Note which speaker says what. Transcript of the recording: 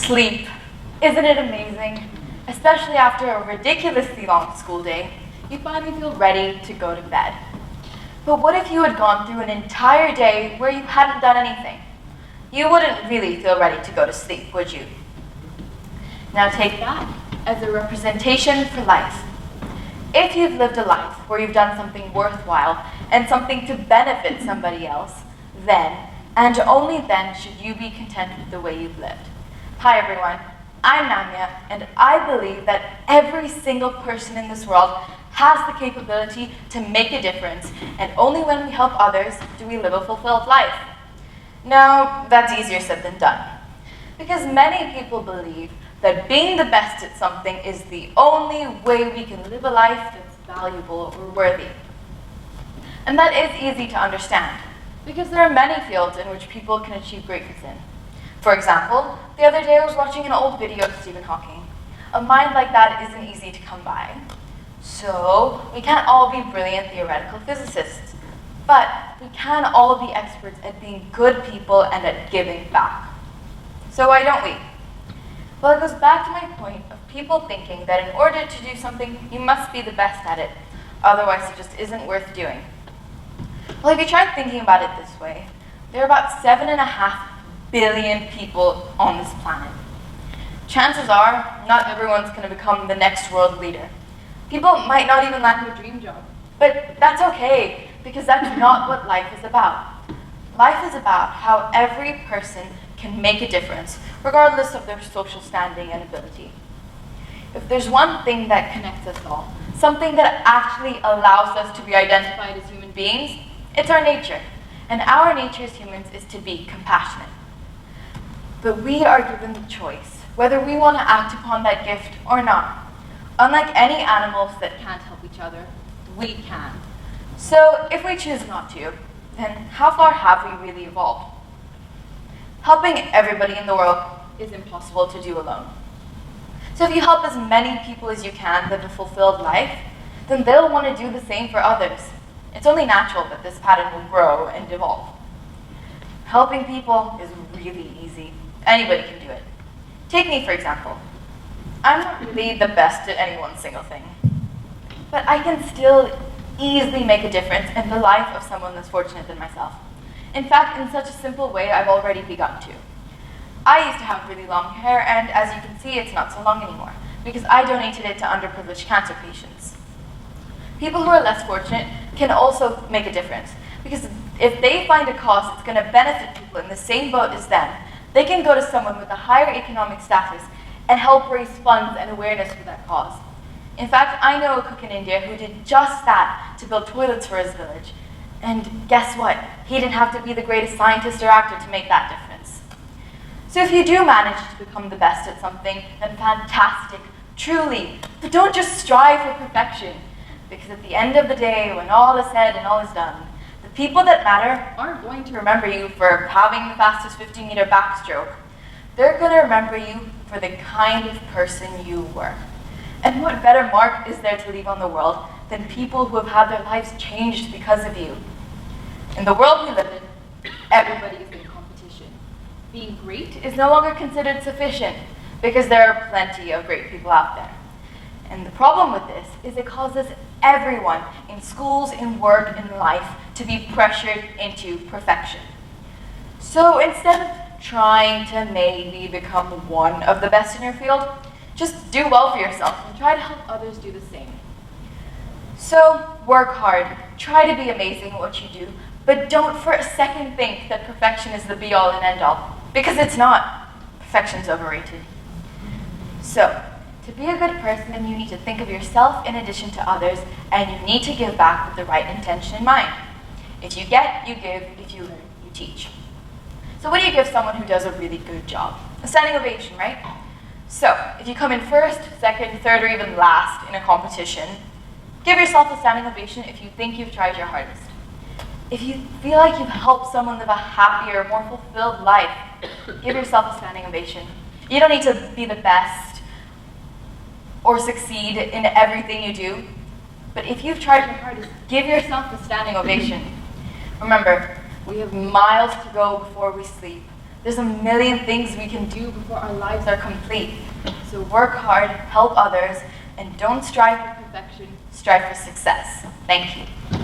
Speaker 1: Sleep. Isn't it amazing? Especially after a ridiculously long school day, you finally feel ready to go to bed. But what if you had gone through an entire day where you hadn't done anything? You wouldn't really feel ready to go to sleep, would you? Now take that as a representation for life. If you've lived a life where you've done something worthwhile and something to benefit somebody else, then, and only then, should you be content with the way you've lived. Hi everyone, I'm Namya, and I believe that every single person in this world has the capability to make a difference, and only when we help others do we live a fulfilled life. Now, that's easier said than done, because many people believe that being the best at something is the only way we can live a life that's valuable or worthy. And that is easy to understand, because there are many fields in which people can achieve greatness in. For example, the other day I was watching an old video of Stephen Hawking. A mind like that isn't easy to come by. So, we can't all be brilliant theoretical physicists, but we can all be experts at being good people and at giving back. So why don't we? Well, it goes back to my point of people thinking that in order to do something, you must be the best at it. Otherwise, it just isn't worth doing. Well, if you try thinking about it this way, there are about 7.5 billion people on this planet. Chances are, not everyone's going to become the next world leader. People might not even land their dream job. But that's okay, because that's not what life is about. Life is about how every person can make a difference, regardless of their social standing and ability. If there's one thing that connects us all, something that actually allows us to be identified as human beings, it's our nature. And our nature as humans is to be compassionate. But we are given the choice, whether we want to act upon that gift or not. Unlike any animals that can't help each other, we can. So if we choose not to, then how far have we really evolved? Helping everybody in the world is impossible to do alone. So if you help as many people as you can live a fulfilled life, then they'll want to do the same for others. It's only natural that this pattern will grow and evolve. Helping people is really easy. Anybody can do it. Take me, for example. I'm not really the best at any one single thing, but I can still easily make a difference in the life of someone less fortunate than myself. In fact, in such a simple way, I've already begun to. I used to have really long hair, and as you can see, it's not so long anymore, because I donated it to underprivileged cancer patients. People who are less fortunate can also make a difference, because if they find a cause that's going to benefit people in the same boat as them, they can go to someone with a higher economic status and help raise funds and awareness for that cause. In fact, I know a cook in India who did just that to build toilets for his village. And guess what? He didn't have to be the greatest scientist or actor to make that difference. So if you do manage to become the best at something, then fantastic, truly. But don't just strive for perfection, because at the end of the day, when all is said and all is done, the people that matter aren't going to remember you for having the fastest 50-meter backstroke. They're going to remember you for the kind of person you were. And what better mark is there to leave on the world than people who have had their lives changed because of you? In the world we live in, everybody is in competition. Being great is no longer considered sufficient, because there are plenty of great people out there. And the problem with this is it causes everyone in schools, in work, in life to be pressured into perfection. So instead of trying to maybe become one of the best in your field, just do well for yourself and try to help others do the same. So work hard, try to be amazing at what you do, but don't for a second think that perfection is the be-all and end-all, because it's not. Perfection's overrated. So, to be a good person, you need to think of yourself in addition to others, and you need to give back with the right intention in mind. If you get, you give. If you learn, you teach. So what do you give someone who does a really good job? A standing ovation, right? So, if you come in first, second, third, or even last in a competition, give yourself a standing ovation if you think you've tried your hardest. If you feel like you've helped someone live a happier, more fulfilled life, give yourself a standing ovation. You don't need to be the best or succeed in everything you do, but if you've tried your hardest, give yourself a standing ovation. Remember, we have miles to go before we sleep, There's a million things we can do before our lives are complete. So work hard, help others, and don't strive for perfection, strive for success. Thank you.